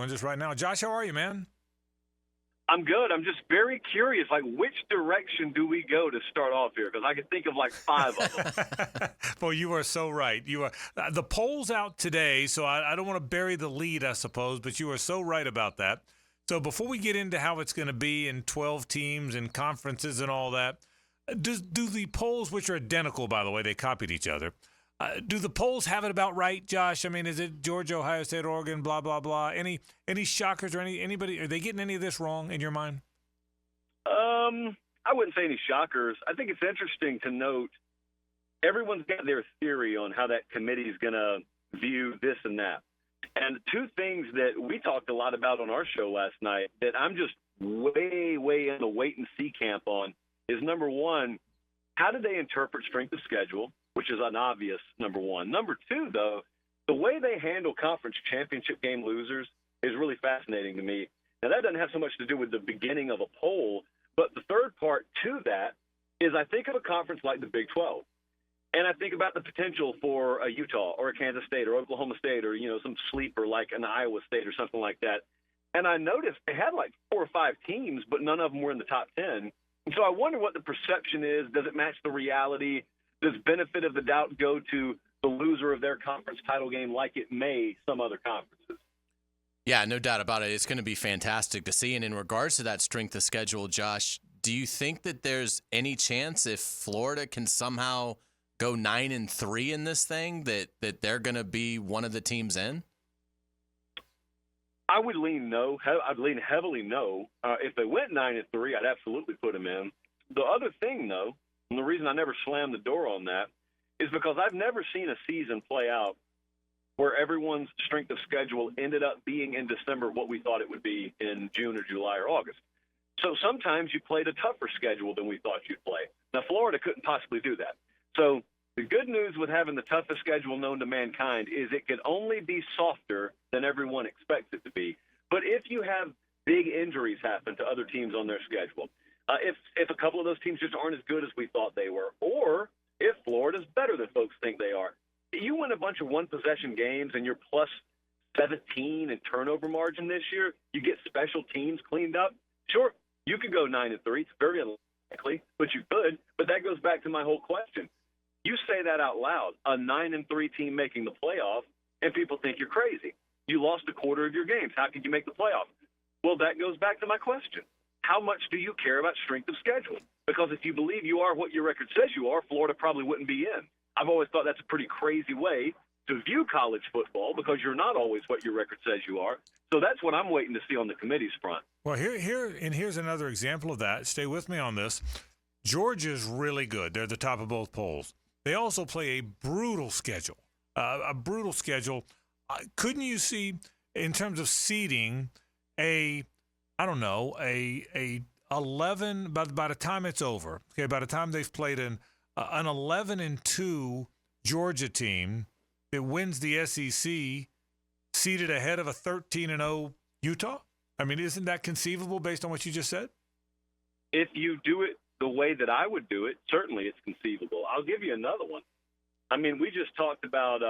joins us right now. Josh, how are you, man? I'm good. I'm just very curious, which direction do we go to start off here? Because I can think of 5 of them. Well, you are so right. You are the poll's out today, so I don't want to bury the lead, I suppose, but you are so right about that. So before we get into how it's going to be in 12 teams and conferences and all that, do the polls, which are identical, by the way, they copied each other, do the polls have it about right, Josh? I mean, is it Georgia, Ohio State, Oregon, blah, blah, blah? Any shockers or anybody? Are they getting any of this wrong in your mind? I wouldn't say any shockers. I think it's interesting to note everyone's got their theory on how that committee is going to view this and that. And two things that we talked a lot about on our show last night that I'm just way, way in the wait-and-see camp on is, number one, how do they interpret strength of schedule, which is an obvious number one. Number two, though, the way they handle conference championship game losers is really fascinating to me. Now, that doesn't have so much to do with the beginning of a poll, but the third part to that is I think of a conference like the Big 12, and I think about the potential for a Utah or a Kansas State or Oklahoma State or, some sleeper like an Iowa State or something like that. And I noticed they had 4 or 5 teams, but none of them were in the top 10. And so I wonder what the perception is. Does it match the reality? Does benefit of the doubt go to the loser of their conference title game like it may some other conferences? Yeah, no doubt about it. It's going to be fantastic to see. And in regards to that strength of schedule, Josh, do you think that there's any chance if Florida can somehow go 9-3 in this thing that they're going to be one of the teams in? I would lean no. I'd lean heavily no. If they went 9-3, I'd absolutely put them in. The other thing, though, and the reason I never slammed the door on that is because I've never seen a season play out where everyone's strength of schedule ended up being in December what we thought it would be in June or July or August. So sometimes you played a tougher schedule than we thought you'd play. Now, Florida couldn't possibly do that. So the good news with having the toughest schedule known to mankind is it could only be softer than everyone expects it to be. But if you have big injuries happen to other teams on their schedule, if a couple of those teams just aren't as good as we thought they were, or if Florida's better than folks think they are, you win a bunch of one-possession games and you're plus 17 in turnover margin this year, you get special teams cleaned up, sure, you could go 9-3. It's very unlikely, but you could. But that goes back to my whole question. You say that out loud, a 9-3 team making the playoff, and people think you're crazy. You lost a quarter of your games. How could you make the playoff? Well, that goes back to my question. How much do you care about strength of schedule? Because if you believe you are what your record says you are, Florida probably wouldn't be in. I've always thought that's a pretty crazy way to view college football because you're not always what your record says you are. So that's what I'm waiting to see on the committee's front. Well, here's another example of that. Stay with me on this. Georgia's really good. They're at the top of both polls. They also play a brutal schedule. Couldn't you see, in terms of seeding, a 11 by the time it's over? Okay, by the time they've played an 11-2 Georgia team that wins the SEC, seeded ahead of a 13-0 Utah. I mean, isn't that conceivable based on what you just said? If you do it the way that I would do it, certainly it's conceivable. I'll give you another one. I mean, we just talked about,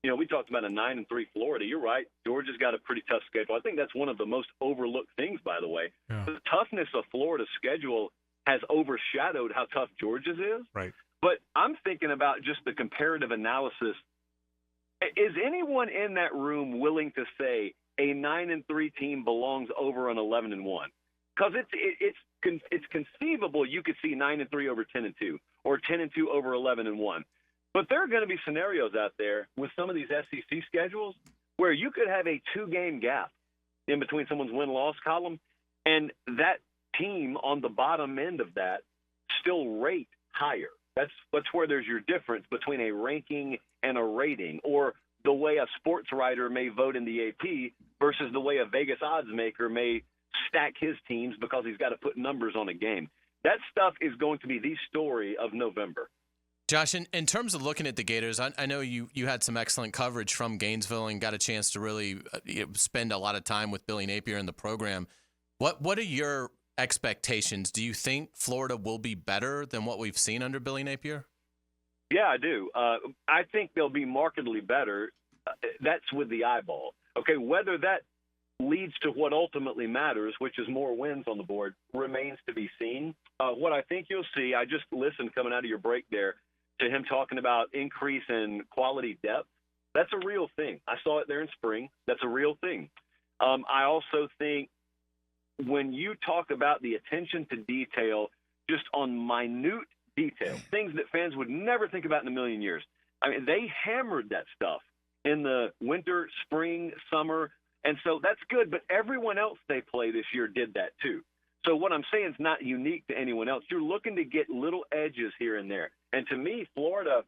we talked about a 9-3 Florida. You're right. Georgia's got a pretty tough schedule. I think that's one of the most overlooked things, by the way. Yeah. The toughness of Florida's schedule has overshadowed how tough Georgia's is. Right. But I'm thinking about just the comparative analysis. Is anyone in that room willing to say a 9-3 team belongs over an 11-1? Because it's conceivable you could see 9-3 over 10-2 or 10-2 over 11-1. But there are going to be scenarios out there with some of these SEC schedules where you could have a 2-game gap in between someone's win-loss column, and that team on the bottom end of that still rate higher. That's where there's your difference between a ranking and a rating, or the way a sports writer may vote in the AP versus the way a Vegas odds maker may stack his teams because he's got to put numbers on a game. That stuff is going to be the story of November. Josh, in terms of looking at the Gators, I know you had some excellent coverage from Gainesville and got a chance to really spend a lot of time with Billy Napier in the program. What are your expectations? Do you think Florida will be better than what we've seen under Billy Napier? Yeah, I do. I think they'll be markedly better. That's with the eyeball. Okay, whether that leads to what ultimately matters, which is more wins on the board, remains to be seen. What I think you'll see, I just listened coming out of your break there to him talking about increase in quality depth. That's a real thing. I saw it there in spring. That's a real thing. I also think when you talk about the attention to detail, just on minute detail, things that fans would never think about in a million years. I mean, they hammered that stuff in the winter, spring, summer, and so that's good. But everyone else they play this year did that too. So what I'm saying is not unique to anyone else. You're looking to get little edges here and there. And to me, Florida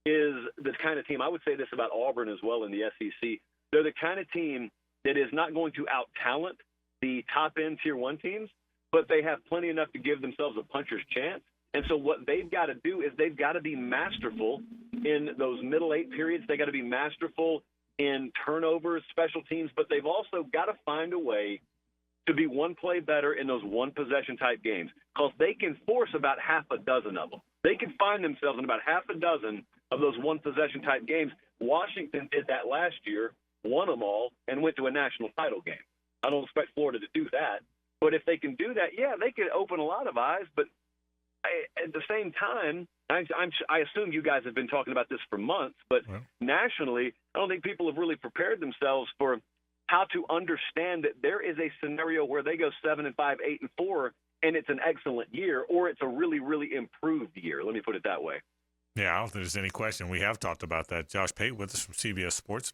is the kind of team, I would say this about Auburn as well in the SEC, they're the kind of team that is not going to out-talent the top-end Tier 1 teams, but they have plenty enough to give themselves a puncher's chance. And so what they've got to do is they've got to be masterful in those middle 8 periods. They got to be masterful in turnovers, special teams, but they've also got to find a way to be one play better in those one-possession type games, because they can force about half a dozen of them. They can find themselves in about half a dozen of those one-possession type games. Washington did that last year, won them all, and went to a national title game. I don't expect Florida to do that. But if they can do that, yeah, they could open a lot of eyes. But at the same time, I assume you guys have been talking about this for months, but nationally, I don't think people have really prepared themselves for how to understand that there is a scenario where they go 7-5, 8-4, and it's an excellent year, or it's a really, really improved year. Let me put it that way. Yeah, I don't think there's any question. We have talked about that. Josh Pate with us from CBS Sports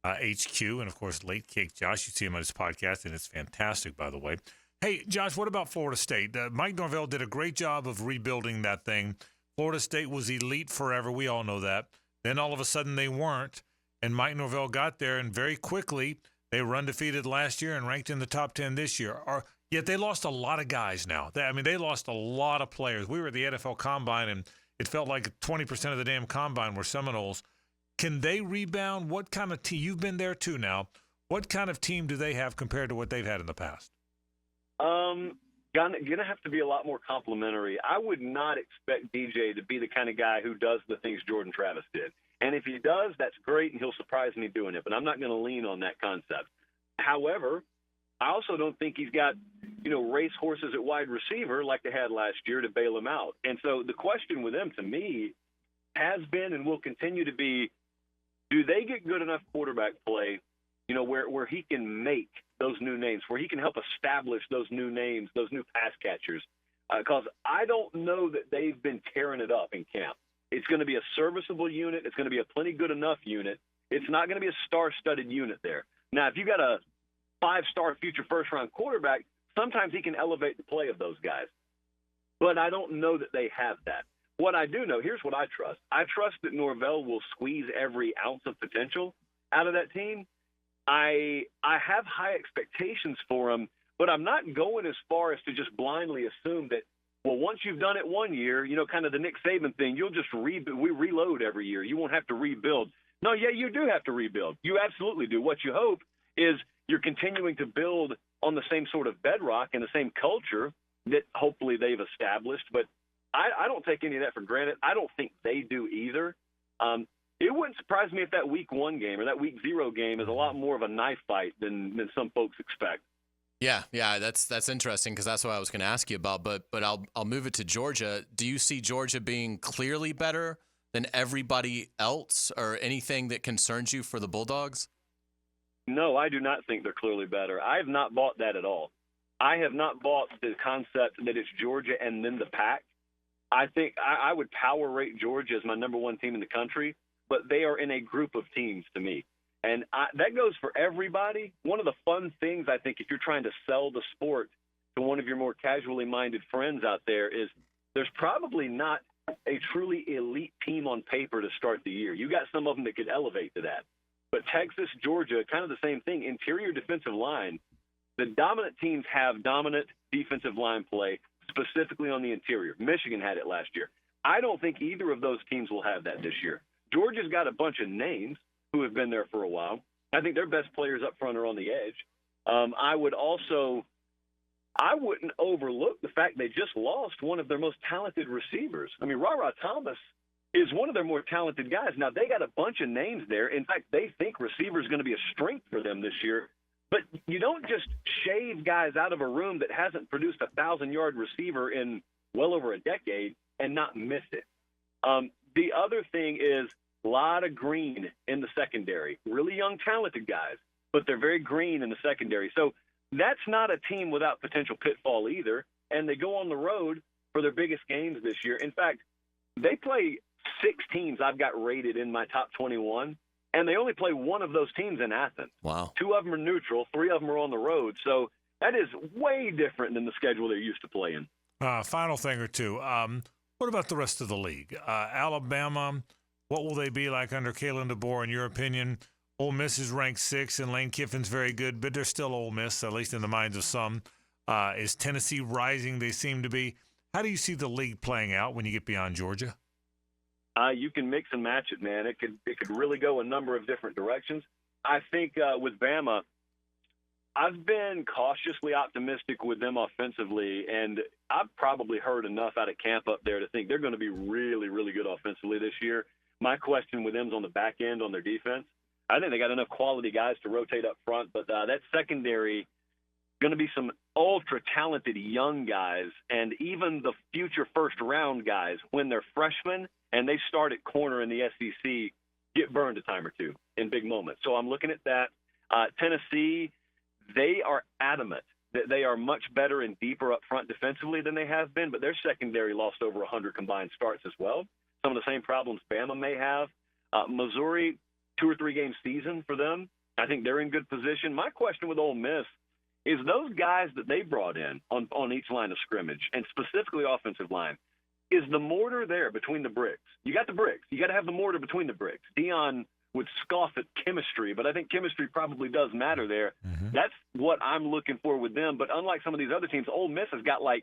HQ, and, of course, Late Cake Josh. You see him on his podcast, and it's fantastic, by the way. Hey, Josh, what about Florida State? Mike Norvell did a great job of rebuilding that thing. Florida State was elite forever. We all know that. Then all of a sudden they weren't, and Mike Norvell got there, and very quickly they were undefeated last year and ranked in the top 10 this year. Yet they lost a lot of guys now. They lost a lot of players. We were at the NFL Combine, and it felt like 20% of the damn Combine were Seminoles. Can they rebound? What kind of team? You've been there too now. What kind of team do they have compared to what they've had in the past? Gonna have to be a lot more complimentary. I would not expect DJ to be the kind of guy who does the things Jordan Travis did. And if he does, that's great, and he'll surprise me doing it. But I'm not going to lean on that concept. However, I also don't think he's got, race horses at wide receiver like they had last year to bail him out. And so the question with them, to me, has been and will continue to be, do they get good enough quarterback play, where he can make those new names, where he can help establish those new names, those new pass catchers? Because I don't know that they've been tearing it up in camp. It's going to be a serviceable unit. It's going to be a plenty good enough unit. It's not going to be a star-studded unit there. Now, if you got a 5-star future first-round quarterback, sometimes he can elevate the play of those guys. But I don't know that they have that. What I do know, here's what I trust. I trust that Norvell will squeeze every ounce of potential out of that team. I have high expectations for him, but I'm not going as far as to just blindly assume that, well, once you've done it one year, kind of the Nick Saban thing, you'll just we reload every year. You won't have to rebuild. No, yeah, you do have to rebuild. You absolutely do. What you hope is you're continuing to build on the same sort of bedrock and the same culture that hopefully they've established. But I don't take any of that for granted. I don't think they do either. It wouldn't surprise me if that week 1 game or that week 0 game is a lot more of a knife fight than some folks expect. Yeah, that's interesting because that's what I was going to ask you about. But I'll move it to Georgia. Do you see Georgia being clearly better than everybody else, or anything that concerns you for the Bulldogs? No, I do not think they're clearly better. I have not bought that at all. I have not bought the concept that it's Georgia and then the pack. I think I would power rate Georgia as my number 1 team in the country, but they are in a group of teams to me. And that goes for everybody. One of the fun things, I think, if you're trying to sell the sport to one of your more casually minded friends out there, is there's probably not a truly elite team on paper to start the year. You got some of them that could elevate to that. But Texas, Georgia, kind of the same thing. Interior defensive line, the dominant teams have dominant defensive line play, specifically on the interior. Michigan had it last year. I don't think either of those teams will have that this year. Georgia's got a bunch of names who have been there for a while. I think their best players up front are on the edge. I wouldn't overlook the fact they just lost one of their most talented receivers. I mean, Ra Thomas is one of their more talented guys. Now, they got a bunch of names there. In fact, they think receiver is going to be a strength for them this year. But you don't just shave guys out of a room that hasn't produced a 1,000-yard receiver in well over a decade and not miss it. The other thing is a lot of green in the secondary. Really young, talented guys, but they're very green in the secondary. So that's not a team without potential pitfall either, and they go on the road for their biggest games this year. In fact, they play 6 teams I've got rated in my top 21, and they only play one of those teams in Athens. Wow. 2 of them are neutral, 3 of them are on the road. So that is way different than the schedule they're used to playing. Final thing or two. What about the rest of the league? Alabama, what will they be like under Kalen DeBoer, in your opinion? Ole Miss is ranked 6th, and Lane Kiffin's very good, but they're still Ole Miss, at least in the minds of some. Is Tennessee rising? They seem to be. How do you see the league playing out when you get beyond Georgia? You can mix and match it, man. It could really go a number of different directions. I think with Bama, I've been cautiously optimistic with them offensively, and I've probably heard enough out of camp up there to think they're going to be really, really good offensively this year. My question with them is on the back end on their defense. I think they got enough quality guys to rotate up front, but that secondary going to be some ultra-talented young guys, and even the future first-round guys, when they're freshmen and they start at corner in the SEC, get burned a time or two in big moments. So I'm looking at that. Tennessee, they are adamant that they are much better and deeper up front defensively than they have been, but their secondary lost over 100 combined starts as well. Some of the same problems Bama may have. Missouri, 2 or 3 game season for them. I think they're in good position. My question with Ole Miss is those guys that they brought in on each line of scrimmage, and specifically offensive line, is the mortar there between the bricks? You got the bricks. You got to have the mortar between the bricks. Deion would scoff at chemistry, but I think chemistry probably does matter there. Mm-hmm. That's what I'm looking for with them. But unlike some of these other teams, Ole Miss has got like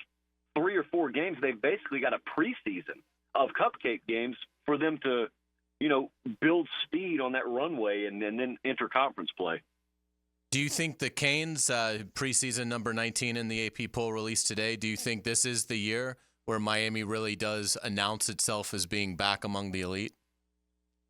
3 or 4 games. They've basically got a preseason of cupcake games for them to, build speed on that runway and then interconference play. Do you think the Canes, preseason number 19 in the AP poll released today, do you think this is the year where Miami really does announce itself as being back among the elite?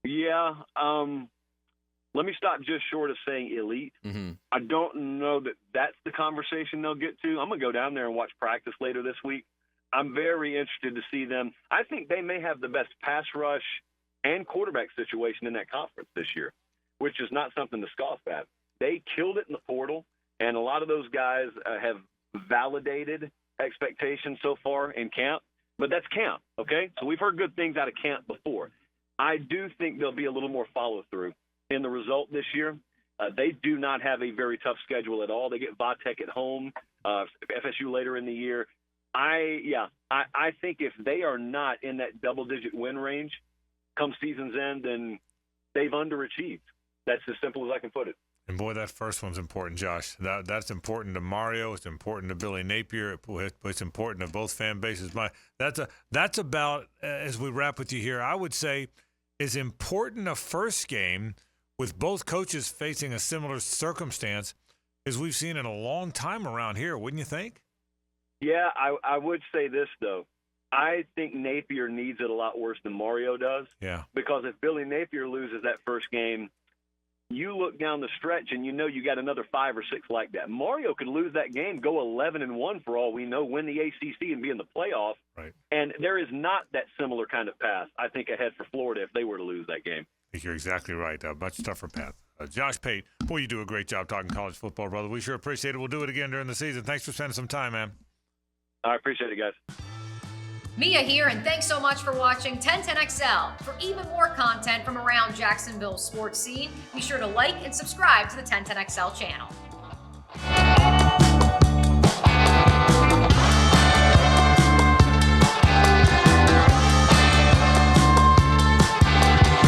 Yeah. Let me stop just short of saying elite. Mm-hmm. I don't know that that's the conversation they'll get to. I'm going to go down there and watch practice later this week. I'm very interested to see them. I think they may have the best pass rush and quarterback situation in that conference this year, which is not something to scoff at. They killed it in the portal, and a lot of those guys have validated expectations so far in camp, but that's camp, okay? So we've heard good things out of camp before. I do think there'll be a little more follow-through in the result this year. They do not have a very tough schedule at all. They get Vatech at home, FSU later in the year. I think if they are not in that double-digit win range come season's end, then they've underachieved. That's as simple as I can put it. And, boy, that first one's important, Josh. That's important to Mario. It's important to Billy Napier. It's important to both fan bases. That's about, as we wrap with you here, I would say is important a first game with both coaches facing a similar circumstance as we've seen in a long time around here, wouldn't you think? Yeah, I would say this, though. I think Napier needs it a lot worse than Mario does. Yeah. Because if Billy Napier loses that first game, you look down the stretch and you got another 5 or 6 like that. Mario could lose that game, go 11-1 for all we know, win the ACC and be in the playoff. Right. And there is not that similar kind of path, I think, ahead for Florida if they were to lose that game. I think you're exactly right. Much tougher path. Josh Pate, boy, you do a great job talking college football, brother. We sure appreciate it. We'll do it again during the season. Thanks for spending some time, man. I appreciate it, guys. Mia here, and thanks so much for watching 1010XL. For even more content from around Jacksonville's sports scene, be sure to like and subscribe to the 1010XL channel.